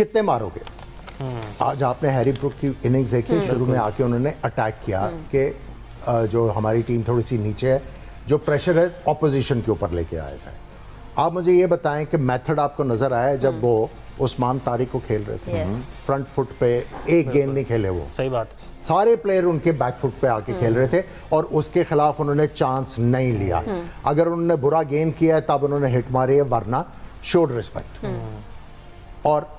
कितने मारोगे। आज आपने हैरी ब्रुक की इनिंग्स देखी, शुरू में आके उन्होंने अटैक किया कि जो हमारी टीम थोड़ी सी नीचे है, जो प्रेशर है ऑपोजिशन के ऊपर लेके आया जाए। आप मुझे ये बताएं कि मेथड आपको नजर आया जब वो उस्मान तारिक को खेल रहे थे, फ्रंट फुट पे एक गेंद नहीं खेले वो, सही बात, सारे प्लेयर उनके बैक फुट पे आके खेल रहे थे और उसके खिलाफ उन्होंने चांस नहीं लिया। अगर उन्होंने बुरा गेंद किया है तब उन्होंने हिट मारी है, वरना शोड रिस्पेक्ट। और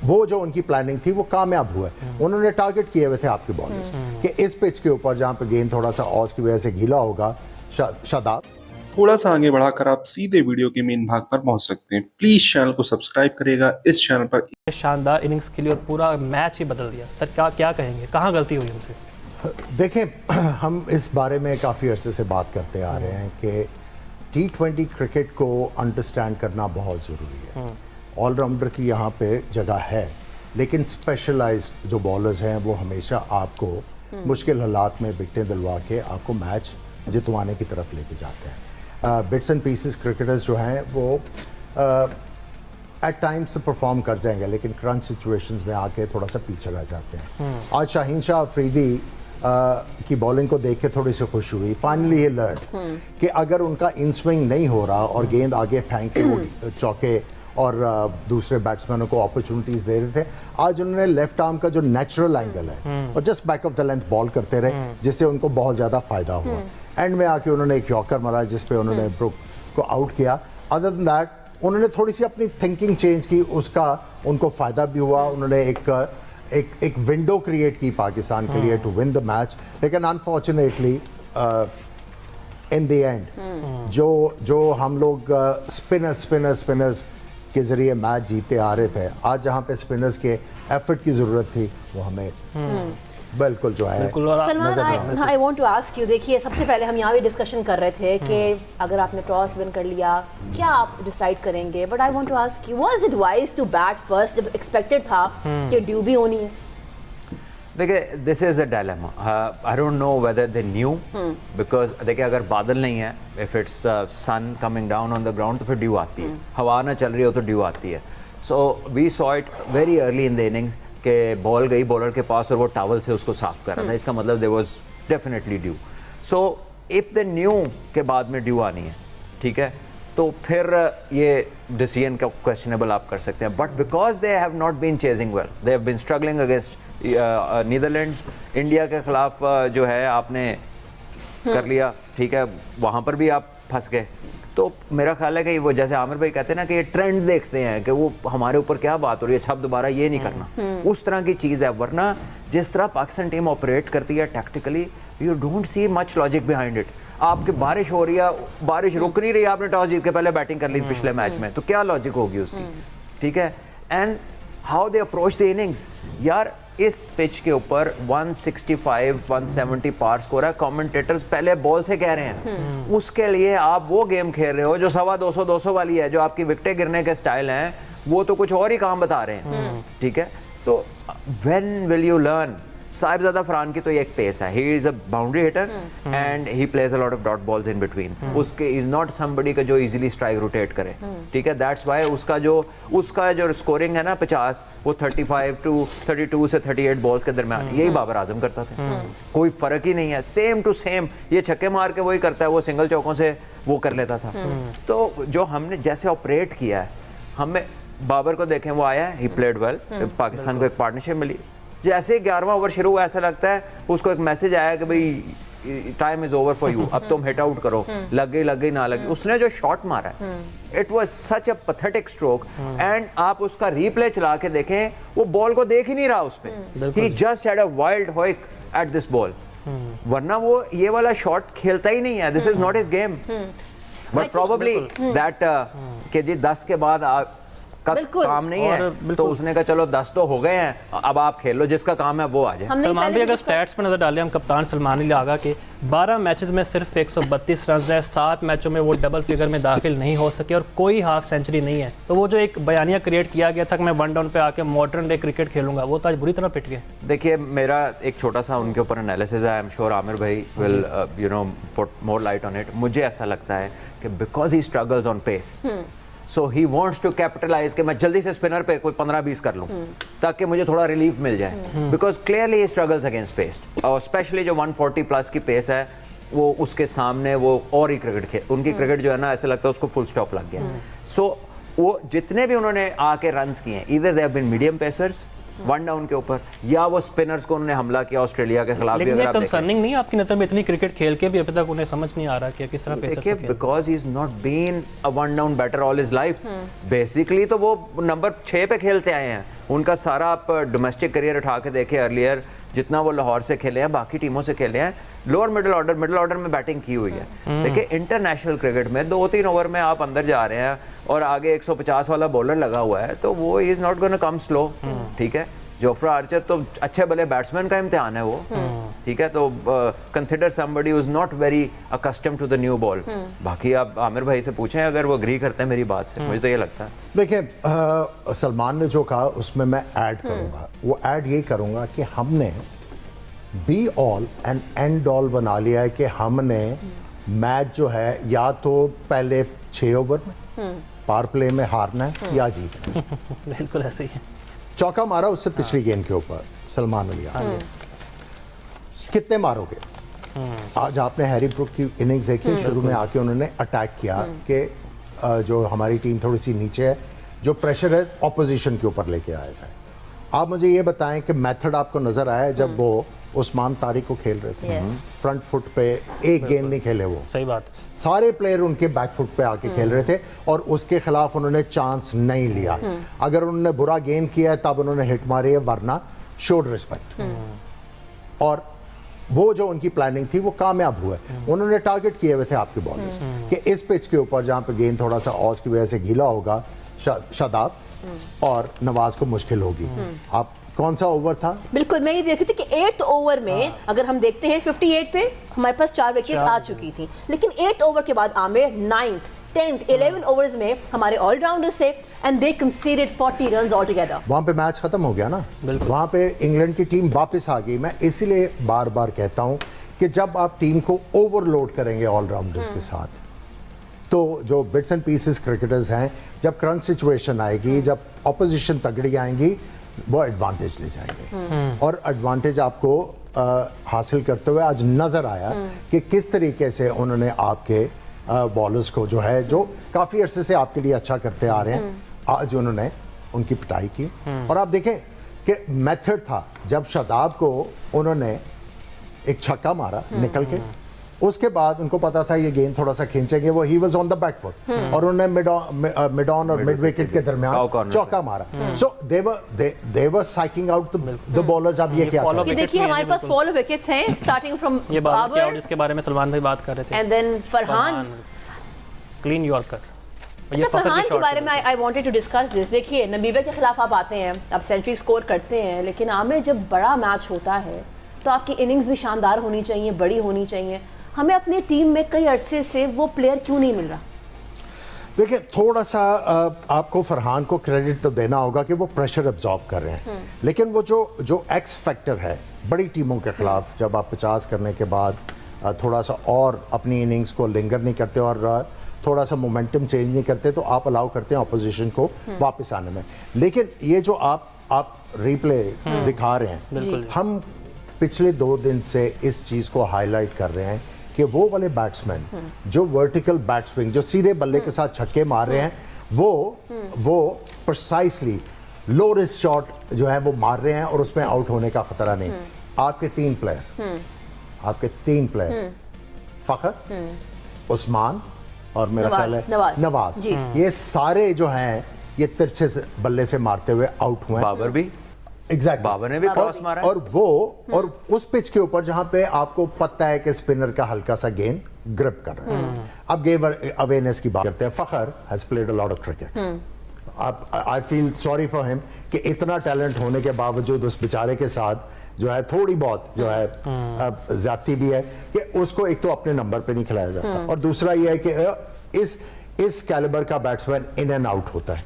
वो जो उनकी प्लानिंग थी वो कामयाब हुआ। उन्होंने टारगेट किए हुए थे आपके बॉलर्स कि इस पिच के ऊपर जहाँ पे गेंद थोड़ा सा ऑस की वजह से गीला होगा, शादाब थोड़ा सा आगे बढ़ाकर आप सीधे वीडियो के मेन भाग पर पहुंच सकते हैं। प्लीज चैनल को सब्सक्राइब करिएगा। इस चैनल पर शानदार इनिंग्स के लिए और पूरा मैच ही बदल दिया। सर क्या कहेंगे, कहाँ गलती हुई हमसे? देखें, हम इस बारे में काफ़ी अरसे से बात करते आ रहे हैं कि T20 क्रिकेट को अंडरस्टैंड करना बहुत ज़रूरी है। ऑलराउंडर की यहाँ पे जगह है, लेकिन स्पेशलाइज्ड जो बॉलर्स हैं वो हमेशा आपको मुश्किल हालात में विकेटें दिलवा के आपको मैच जितवाने की तरफ लेके जाते हैं। बिट्स एंड पीसेस क्रिकेटर्स जो हैं वो एट टाइम्स तो परफॉर्म कर जाएंगे, लेकिन क्रंच सिचुएशंस में आके थोड़ा सा पीछे रह जाते हैं। आज शाहीन शाह अफरीदी की बॉलिंग को देख के थोड़ी सी खुश हुई। फाइनली ये लर्न कि अगर उनका इन स्विंग नहीं हो रहा और गेंद आगे फेंक के वो चौके और दूसरे बैट्समैनों को अपॉर्चुनिटीज दे रहे थे, आज उन्होंने लेफ्ट आर्म का जो नेचुरल एंगल है और just back of the length ball करते रहे, जिससे उनको बहुत ज़्यादा फायदा हुआ। एंड में आके उन्होंने एक यॉर्कर मारा जिस पे उन्होंने ब्रुक को आउट किया। अदर देन दैट उन्होंने थोड़ी सी अपनी थिंकिंग चेंज की, उसका उनको फ़ायदा भी हुआ। उन्होंने एक विंडो क्रिएट की पाकिस्तान के लिए टू विन द मैच, लेकिन अनफॉर्चुनेटली इन द एंड जो हम लोग स्पिनर्स के ज़रिए मैच जीते आ रहे थे, आज जहाँ पे स्पिनर्स के एफर्ट की ज़रूरत थी वो हमें बिल्कुल जो है। Salman, I want to ask you, देखिए सबसे पहले हम यहाँ भी डिस्कशन कर रहे थे कि अगर आपने टॉस विन कर लिया क्या आप डिसाइड करेंगे, but I want to ask you, was it wise to bat first जब एक्सपेक्टेड था कि ड्यू भी होनी है? देखिए, this is a dilemma. I don't know whether they knew, because देखिए अगर बादल नहीं है, if it's sun coming down on the ground, तो फिर ड्यू आती है। हवा ना चल रही हो तो ड्यू आती है। So we saw it very early in the inning कि बॉल गई बॉलर के पास और वो टॉवल से उसको साफ कर रहा था। इसका मतलब there was definitely dew. So if the new के बाद में ड्यू आनी है, ठीक है, तो फिर ये डिसीजन का क्वेश्चनेबल आप कर सकते हैं। But because they have not been chasing well, they have been struggling against Netherlands, India के खिलाफ जो है आपने कर लिया, ठीक है, वहाँ पर भी आप फंस गए। तो मेरा ख्याल है कि वो जैसे आमिर भाई कहते हैं ना कि ये ट्रेंड देखते हैं कि वो हमारे ऊपर क्या बात हो रही है, अच्छा दोबारा ये नहीं करना, उस तरह की चीज़ है। वरना जिस तरह पाकिस्तान टीम ऑपरेट करती है tactically, you don't see much logic behind it. आपकी बारिश हो रही है, बारिश रुक नहीं रही, आपने टॉस जीत के पहले बैटिंग कर ली पिछले मैच में, तो क्या लॉजिक होगी उसकी, ठीक है। And how they approach the innings, यार इस पिच के ऊपर 165-170 पार स्कोर है। कमेंटेटर्स पहले बॉल से कह रहे हैं, उसके लिए आप वो गेम खेल रहे हो जो 250 वाली है, जो आपकी विकेटें गिरने के स्टाइल हैं, वो तो कुछ और ही काम बता रहे हैं, ठीक है। तो when will you learn? Sahibzada Farhan की तो ये एक पेस है, he is a boundary hitter and he plays a lot of dot balls in between. उसके इज नॉट समबडी का जो इजीली स्ट्राइक रोटेट करे, ठीक है। दैट्स व्हाई उसका जो स्कोरिंग है ना 50, वो 32 से 38 बॉल्स के दरमियान, यही बाबर आजम करता था। कोई फर्क ही नहीं है, सेम टू सेम। ये छक्के मार के वही करता है, वो सिंगल चौकों से वो कर लेता था। तो जो हमने जैसे ऑपरेट किया है, हमें बाबर को देखें, वो आया, ही प्लेड वेल, पाकिस्तान को एक पार्टनरशिप मिली। जैसे 11वां ओवर शुरू हुआ, ऐसा लगता है उसको एक मैसेज आया कि भाई time is over for you, अब तुम हिट आउट करो, लग गई ना लगी। उसने जो शॉट मारा, it was such a pathetic stroke. And आप उसका रीप्ले चला के देखें, वो बॉल को देख ही नहीं रहा, उस पे ही just had a wild hoick at this ball, वरना वो ये वाला शॉट खेलता ही नहीं है। This is not his game. But probably that कि जी 10 के बाद का काम नहीं है, तो उसने कहा चलो 10 तो हो गए हैं, अब आप खेल लो, जिसका काम है वो आ जाए। सलमान भी अगर स्टैट्स पर नजर डालें हम, कप्तान सलमान अली आगा के 12 मैचेस में सिर्फ 132 रन है, 7 मैचों में वो डबल फिगर में दाखिल नहीं हो सके और कोई हाफ सेंचुरी नहीं है। तो वो जो एक बयानिया क्रिएट किया गया था कि मैं वन डाउन पे आके मॉडर्न डे क्रिकेट खेलूंगा, वो तो आज बुरी तरह पिट गए। देखिए, मेरा एक छोटा सा उनके ऊपर एनालिसिस है, आई एम श्योर आमिर भाई will put more light on it. मुझे ऐसा लगता है कि because he struggles on pace, so he wants to capitalize कि मैं जल्दी से स्पिनर पे कोई 15-20 कर लूं ताकि मुझे थोड़ा रिलीफ मिल जाए, because clearly he struggles against pace, और स्पेशली जो 140 प्लस की पेस है वो उसके सामने वो और ही क्रिकेट उनकी क्रिकेट जो है ना ऐसे लगता है उसको फुल स्टॉप लग गया। सो वो जितने भी उन्होंने आके रन्स किए, इधर they have been medium pacers 1 down के ऊपर, या वो स्पिनर्स को उन्होंने हमला किया ऑस्ट्रेलिया के खिलाफ भी। लेकिन अगर ये आप देखें, कंसर्निंग नहीं है आपकी नज़र में, इतनी क्रिकेट खेल के भी अभी तक उन्हें समझ नहीं आ रहा कि किस तरह पेसर्स को खेलना है। Because he is not been a 1 down batter all his life. Basically तो वो नंबर 6 पे खेलते आए हैं, उनका सारा आप डोमेस्टिक करियर उठा के देखे अर्लियर, जितना वो लाहौर से खेले हैं, बाकी टीमों से खेले हैं, लोअर मिडिल ऑर्डर में बैटिंग की हुई है। देखिए इंटरनेशनल क्रिकेट में 2-3 ओवर में आप अंदर जा रहे हैं और आगे 150 वाला बॉलर लगा हुआ है, तो वो is not gonna come slow, ठीक है। जोफ्रा आर्चर तो अच्छे भले बैट्समैन का इम्तिहान है वो, ठीक है, तो consider somebody who is not very accustomed to the new ball. बाकी आप आमिर भाई से पूछें अगर वो एग्री करते हैं मेरी बात से, मुझे तो ये लगता है। देखिए सलमान ने जो कहा उसमें मैं ऐड करूंगा, वो ऐड ये करूंगा कि हमने be all and and all बना लिया है कि हमने मैच जो है या तो पहले 6 ओवर में पावर प्ले में हारना है या जीतना है। बिल्कुल ऐसे ही है। चौका मारा उससे पिछली गेंद के ऊपर सलमान अलिया, कितने मारोगे? आज आपने हैरी ब्रुक की इनिंग्स देखी, शुरू में आके उन्होंने अटैक किया कि जो हमारी टीम थोड़ी सी नीचे है, जो प्रेशर है ऑपोजिशन के ऊपर लेके आया जाए। आप मुझे ये बताएं कि मेथड आपको नजर आया जब वो उस्मान तारिक को खेल रहे थे, फ्रंट फुट पे एक गेंद नहीं खेले, वो सही बात, सारे प्लेयर उनके बैक फुट पे आके खेल रहे थे और उसके खिलाफ उन्होंने चांस नहीं लिया। अगर उन्होंने बुरा गेंद किया है तब उन्होंने हिट मारी है, वरना शोड रिस्पेक्ट। और वो जो उनकी प्लानिंग थी वो कामयाब हुआ। उन्होंने टारगेट किए हुए थे आपके बॉलर्स कि इस पिच के ऊपर जहाँ पे गेंद थोड़ा सा ऑस की वजह से गीला होगा, शादाब और नवाज को मुश्किल होगी। आप कौन सा ओवर था? बिल्कुल, मैं ये देख रही थी कि 8th ओवर में अगर हम देखते हैं 58 पे हमारे पास 4 विकेट्स आ चुकी थी, लेकिन 8 ओवर के बाद आमिर 9th 10th 11 ओवर्स में हमारे ऑलराउंडर से and they considered 40 runs all together. वहां पे मैच खत्म हो गया ना, वहां पे इंग्लैंड की टीम वापस आ गई। मैं इसीलिए बार बार कहता हूं कि जब आप टीम को ओवरलोड करेंगे ऑलराउंडर्स के साथ, तो जो बिट्स एंड पीसेस क्रिकेटर्स हैं, जब क्रंच सिचुएशन आएगी, जब ऑपोजिशन तगड़ी आएंगी, वो एडवांटेज ले जाएंगे। और एडवांटेज आपको हासिल करते हुए आज नज़र आया कि किस तरीके से उन्होंने आपके बॉलर्स को जो है, जो काफ़ी अरसे से आपके लिए अच्छा करते आ रहे हैं, आज उन्होंने उनकी पिटाई की। और आप देखें कि मेथड था, जब शादाब को उन्होंने एक छक्का मारा निकल के, उसके बाद उनको पता था ये गेंद थोड़ा सा खींचेंगे, वो he was on the back foot और उन्होंने मिड ऑन और मिड विकेट के दरमियान चौका मारा। सो दे वर साइकिंग आउट द बॉलर्स। अब ये क्या follow ये देखिए हमारे पास फॉलो विकेट्स हैं स्टार्टिंग फ्रॉम ये बाबर, इसके बारे में सलमान भाई बात कर रहे थे, and then Farhan clean yorker. अच्छा, फरहान के बारे में I wanted to discuss this. देखिए नबीबा के खिलाफ आप आते हैं, आप सेंचुरी स्कोर करते हैं, लेकिन आमिर जब बड़ा मैच होता है तो आपकी इनिंग्स भी शानदार होनी चाहिए, बड़ी होनी चाहिए। हमें अपनी टीम में कई अरसे से वो प्लेयर क्यों नहीं मिल रहा? देखिए थोड़ा सा आपको फरहान को क्रेडिट तो देना होगा कि वो प्रेशर एब्जॉर्ब कर रहे हैं, लेकिन वो जो एक्स फैक्टर है बड़ी टीमों के खिलाफ, जब आप 50 करने के बाद थोड़ा सा और अपनी इनिंग्स को लिंगर नहीं करते और थोड़ा सा मोमेंटम चेंज नहीं करते, तो आप अलाउ करते हैं ऑपोजिशन को वापस आने में। लेकिन ये जो आप रिप्ले दिखा रहे हैं, हम पिछले 2 दिन से इस चीज़ को हाईलाइट कर रहे हैं कि वो वाले बैट्समैन जो वर्टिकल बैट स्विंग, जो सीधे बल्ले के साथ छक्के मार रहे हैं, वो प्रिसाइसली लो रिस्क शॉट जो है वो मार रहे हैं और उसमें आउट होने का खतरा नहीं। आपके 3 प्लेयर फखर, उस्मान और मेरा ख्याल है नवाज, ये सारे जो हैं ये तिरछे बल्ले से मारते हुए आउट हुए। बाबर भी एग्जैक्ट, बाबर ने भी क्रॉस मारा और उस पिच के ऊपर जहां पे आपको पता है कि स्पिनर का हल्का सा गेंद ग्रिप कर रहा है। अब गेम अवेयरनेस की बात करते हैं। Fakhar has played a lot of cricket. I feel sorry for him कि इतना टैलेंट होने के बावजूद उस बेचारे के साथ जो है थोड़ी बहुत जो है ज्यादती भी है कि उसको एक तो अपने नंबर पे नहीं खिलाया जाता, और दूसरा ये है कि इस कैलिबर का बैट्समैन इन एंड आउट होता है।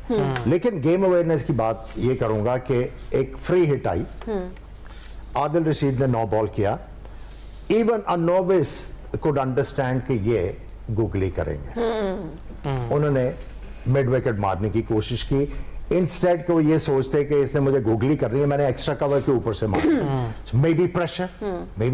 लेकिन गेम अवेयरनेस की बात ये करूंगा कि एक फ्री हिट आई, आदिल रशीद ने 9 बॉल किया, even a novice could understand कि ये गूगली करेंगे। उन्होंने मिड विकेट मारने की कोशिश की। इंस्टेड को ये सोचते कि इसने मुझे गुगली करनी है, मैंने एक्स्ट्रा कवर के ऊपर से मारा। May be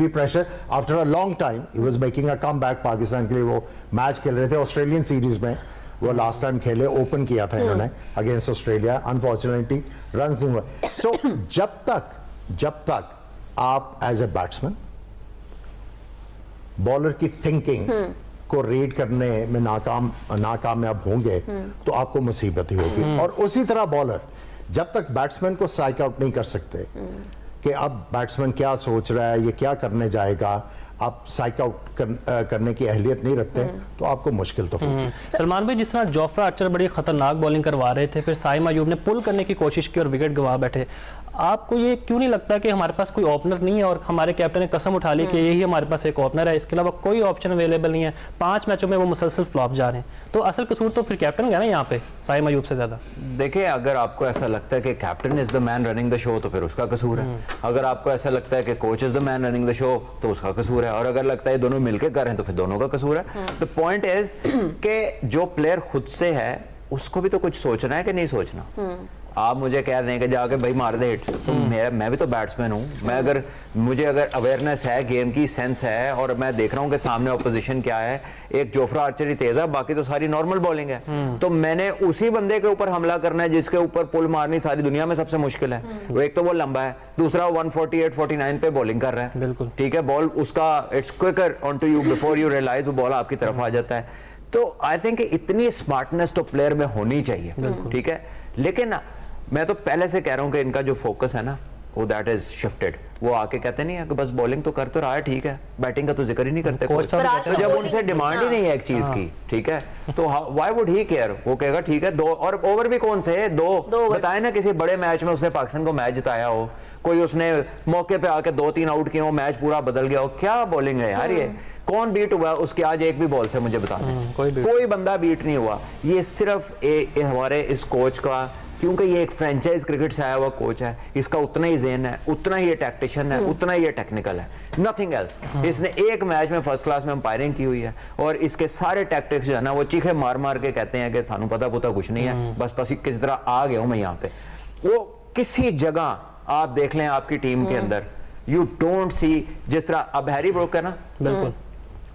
pressure after a long time he was making a comeback. Pakistan के लिए वो मैच खेल रहे थे ऑस्ट्रेलियन सीरीज में, वो लास्ट टाइम खेले, ओपन किया था इन्होंने अगेंस्ट ऑस्ट्रेलिया, अनफॉर्चुनेटली रन्स नहीं हुए। सो जब तक आप एज ए बैट्समैन बॉलर की थिंकिंग को रीड करने में नाकामयाब होंगे तो आपको मुसीबत ही होगी। और उसी तरह बॉलर जब तक बैट्समैन को स्ट्राइक आउट नहीं कर सकते कि अब बैट्समैन क्या सोच रहा है, ये क्या करने जाएगा, आप स्ट्राइक आउट करने की अहलियत नहीं रखते तो आपको मुश्किल तो होगी। सलमान भाई, जिस तरह जोफ्रा आर्चर बड़ी खतरनाक बॉलिंग करवा रहे थे, फिर साइम अयूब ने पुल करने की कोशिश की और विकेट गंवा बैठे, आपको ये क्यों नहीं लगता कि हमारे पास कोई ओपनर नहीं है और हमारे कैप्टन ने कसम उठा ली कि यही हमारे पास एक ओपनर है, इसके अलावा कोई ऑप्शन अवेलेबल नहीं है, 5 मैचों में वो मुसलसल फ्लॉप जा रहे हैं, तो असल कसूर तो फिर कैप्टन का ना यहाँ पे साइम अयूब से ज्यादा। देखिए, अगर आपको ऐसा लगता है कि captain is the man running the show तो फिर उसका कसूर है। अगर आपको ऐसा लगता है कि coach is the man running the show तो उसका कसूर है। और अगर लगता है दोनों मिलकर कर रहे हैं तो फिर दोनों का कसूर है। द पॉइंट इज कि जो प्लेयर खुद से है उसको भी तो कुछ सोचना है कि नहीं सोचना। आप मुझे कह रहे हैं कि जाके भाई मार दे हिट, तो मैं भी तो बैट्समैन हूँ। मुझे अगर अवेयरनेस है, गेम की सेंस है और मैं देख रहा हूँ कि सामने ऑपोजिशन क्या है, एक जोफ्रा आर्चर ही तेज है, बाकी तो सारी नॉर्मल बॉलिंग है, तो मैंने उसी बंदे के ऊपर हमला करना है जिसके ऊपर पुल मारनी सारी दुनिया में सबसे मुश्किल है। वो एक तो वो लंबा है, दूसरा 148-49 पे बॉलिंग कर रहा है। बिल्कुल ठीक है, बॉल उसका it's quicker on to you before you realize, वो बॉल आपकी तरफ आ जाता है। तो आई थिंक इतनी स्मार्टनेस तो प्लेयर में होनी चाहिए। ठीक है, लेकिन मैं तो पहले से कह रहा हूं कि इनका जो फोकस है ना वो दैट इज शिफ्टेड। वो आके कहते नहीं है कि बस बॉलिंग तो कर तो रहा है, ठीक है, बैटिंग का तो जिक्र ही नहीं करते। तो जब उनसे डिमांड ही नहीं है एक चीज की, ठीक है, तो व्हाई वुड ही केयर? वो कहेगा ठीक है, 2 और ओवर भी कौन से है, 2 बताए ना। किसी बड़े मैच में उसने पाकिस्तान को मैच जिताया हो, कोई उसने मौके पे आके 2-3 आउट किए हो, मैच पूरा बदल गया हो, क्या बॉलिंग है यार ये? कौन बीट हुआ उसके आज एक भी बॉल से? मुझे बता दें, कोई बंदा बीट नहीं हुआ। ये सिर्फ हमारे इस कोच का, क्योंकि ये एक फ्रेंचाइज क्रिकेट से आया हुआ कोच है, इसका उतना ही ज़हन है, उतना ही ये टैक्टिशियन है, उतना ही ये टेक्निकल है, नथिंग एल्स। इसने एक मैच में फर्स्ट क्लास में अंपायरिंग की हुई है और इसके सारे टैक्टिक्स जो है ना वो चीखे मार मार के कहते हैं कि सानू पता पुता कुछ नहीं है, बस किसी तरह आ गया हूं मैं यहाँ पे। वो किसी जगह आप देख लें आपकी टीम के अंदर, यू डोंट सी, जिस तरह अब हैरी ब्रोक है ना, बिल्कुल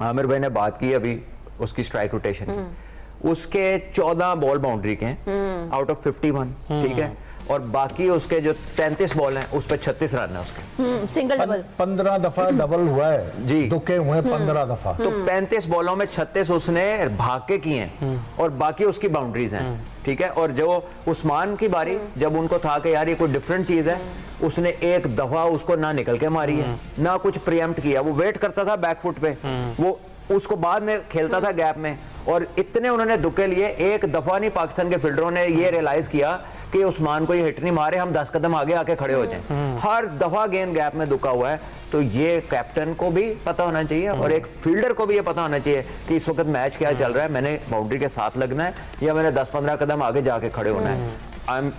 आमिर भाई ने बात की अभी उसकी स्ट्राइक रोटेशन की, उसके 14 बॉल बाउंड्री के हैं आउट ऑफ 51, ठीक है, और बाकी उसके जो 33 बॉल हैं उस पर 36 रन है उसके। सिंगल डबल 15 दफा डबल हुआ है जी, दुके हुए 15 दफा। तो 35 बॉलों में 36 उसने भाग के किए हैं और बाकी उसकी बाउंड्रीज हैं। ठीक है, और जो उस्मान की बारी, जब उनको था कि यार ये कोई डिफरेंट चीज है, उसने एक दफा उसको ना निकल के मारी है, ना कुछ प्रीएम्प्ट किया, वो वेट करता था बैकफुट पे, वो उसको बाद में खेलता था गैप में, और इतने उन्होंने दुक्के लिए, एक दफा नहीं पाकिस्तान के फील्डरों ने ये रियलाइज किया कि उस्मान को ये हिट नहीं मारे, हम 10 कदम आगे आके खड़े हो जाएं। हर दफा गेंद गैप में दुका हुआ है। तो ये कैप्टन को भी पता होना चाहिए और एक फील्डर को भी ये पता होना चाहिए कि इस वक्त मैच क्या चल रहा है, मैंने बाउंड्री के साथ लगना है या मैंने 10-15 कदम आगे जाके खड़े होना है। आई एम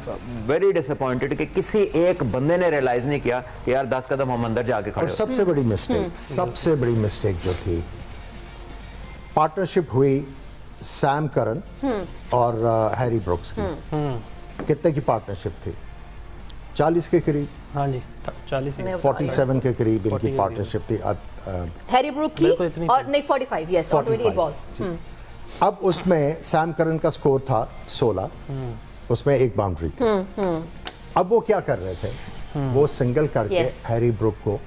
वेरी डिसअपॉइंटेड कि किसी एक बंदे ने रियलाइज नहीं किया कि यार 10 कदम हम अंदर जाके खड़े। और सबसे बड़ी मिस्टेक जो थी, पार्टनरशिप हुई सैम करन और हैरी ब्रुक्स की। कितने की पार्टनरशिप थी? 40 के करीब। हाँ जी, 40 47 के करीब इनकी पार्टनरशिप थी। हैरी ब्रुक की और नहीं 45, यस, 28 बॉल्स। अब उसमें सैम करन का स्कोर था 16, उसमें एक बाउंड्री थी। अब वो क्या कर रहे थे, वो सिंगल करके हैरी ब्रुक को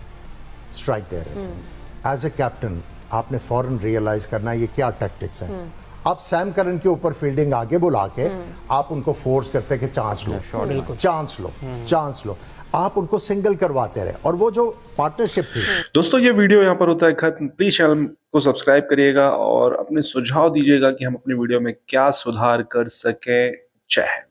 स्ट्राइक दे रहे थे। एज ए कैप्टन आपने फौरन रियलाइज करना ये क्या टैक्टिक्स हैं। आप सैम करन के ऊपर फील्डिंग आगे बुला के आप उनको फोर्स करते कि चांस लो, आप उनको सिंगल करवाते रहे, और वो जो पार्टनरशिप थी। दोस्तों, ये वीडियो यहाँ पर होता है खत्म। प्लीज चैनल को सब्सक्राइब करिएगा और अपने सुझाव दीजिएगा कि हम अपनी वीडियो में क्या सुधार कर सकें। जय हिंद।